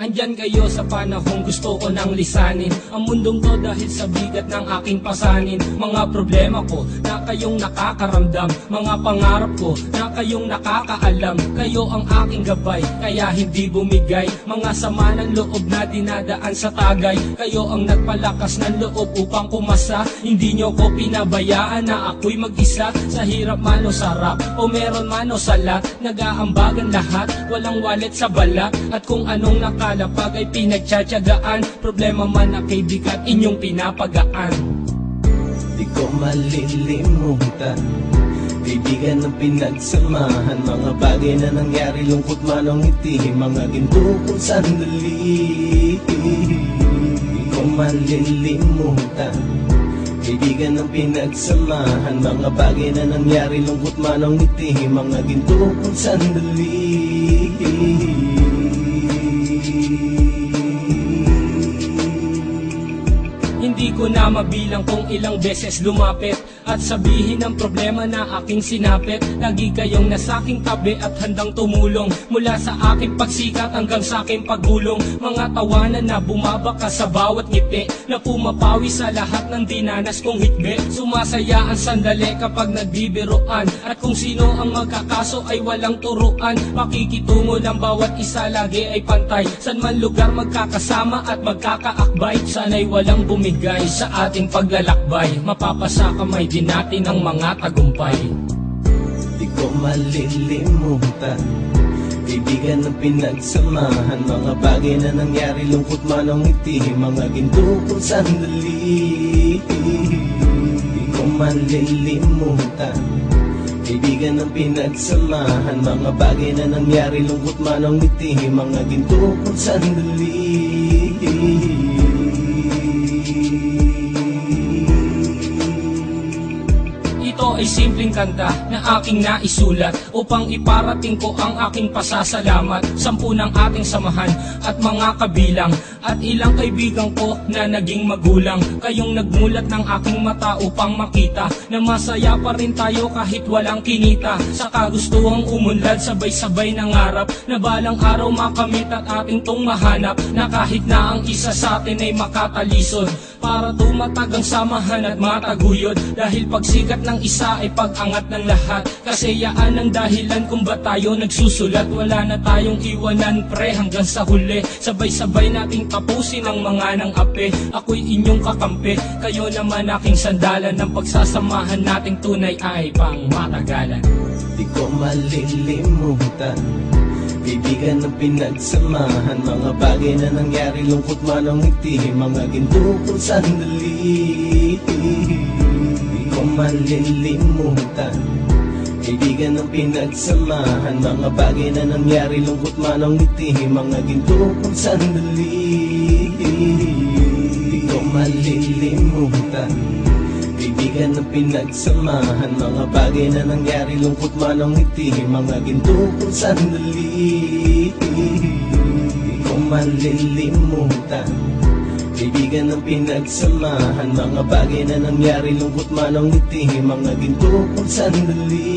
Andyan kayo sa panahong gusto ko nang lisanin ang mundong to dahil sa bigat ng aking pasanin. Mga problema ko na kayong nakakaramdam, mga pangarap ko na kayong nakakaalam. Kayo ang aking gabay, kaya hindi bumigay. Mga sama ng loob na dinadaan sa tagay, kayo ang nagpalakas ng loob upang kumasa. Hindi nyo ko pinabayaan na ako'y mag-isa. Sa hirap man o sarap, o meron man o salat, nag-aambagan lahat, walang walet sa balat. At kung anong nakalapag ay pinagtsatsagaan, problema man na kay bigat inyong pinapagaan. Di ko malilimutan, kaibigan ng pinagsamahan, mga bagay na nangyari, lungkot man o ngiti, mga ginto kong sandali. Di ko malilimutan, kaibigan ng pinagsamahan, mga bagay na nangyari, lungkot man o ngiti, mga ginto kong sandali. Hindi ko na mabilang kung ilang beses lumapit at sabihin ang problema na aking sinapit. Lagi kayong nasa aking tabi at handang tumulong, mula sa aking pagsikat hanggang sa aking paggulong. Mga tawanan na bumabaka sa bawat ngiti, na pumapawi sa lahat ng dinanas kong hitbe. Sumasaya ang sandali kapag nagbibiruan, at kung sino ang magkakaso ay walang turuan. Makikitungo ng bawat isa, lagi ay pantay, san man lugar magkakasama at magkakaakbay. Sana'y walang bumigay sa ating paglalakbay, mapapasa kamay din natin ang mga tagumpay. Di ko malilimutan, kaibigan ng pinagsamahan, mga bagay na nangyari, lungkot man o ngiti, mga ginto kong sandali. Di ko malilimutan, kaibigan ng pinagsamahan, mga bagay na nangyari, lungkot man o ngiti, mga ginto kong sandali. Ito ay simpleng kanta na aking naisulat upang iparating ko ang aking pasasalamat. 10 ng ating samahan at mga kabilang, at ilang kaibigan ko na naging magulang. Kayong nagmulat ng aking mata upang makita na masaya pa rin tayo kahit walang kinita. Sa kagustuhang umunlad, sabay-sabay nangarap na balang araw makamit at ating tong mahanap, na kahit na ang isa sa atin ay makatalisod, para tumatag ang samahan at mataguyod. Dahil pagsikat ng isa ay pag-angat ng lahat, kasayaan ang dahilan kung ba't tayo nagsusulat. Wala na tayong iwanan pre hanggang sa huli, sabay-sabay nating tapusin ang mga nang ape. Ako'y inyong kakampi, kayo naman aking sandalan, ng pagsasamahan nating tunay ay pang matagalan. Di ko malilimutan, kaibigan ng pinagsamahan, mga bagay na nangyari, lungkot man o ngiti, mga ginto kong sandali. Di ko malilimutan, kaibigan ng pinagsamahan, mga bagay na nangyari, lungkot man o ngiti, mga ginto kong sandali. Di ko malilimutan, kaibigan ng pinagsamahan, mga bagay na nangyari, lungkot man o ngiti, mga ginto kong sandali. Di ko malilimutan, kaibigan ng pinagsamahan, mga bagay na nangyari, lungkot man o ngiti, mga ginto kong sandali.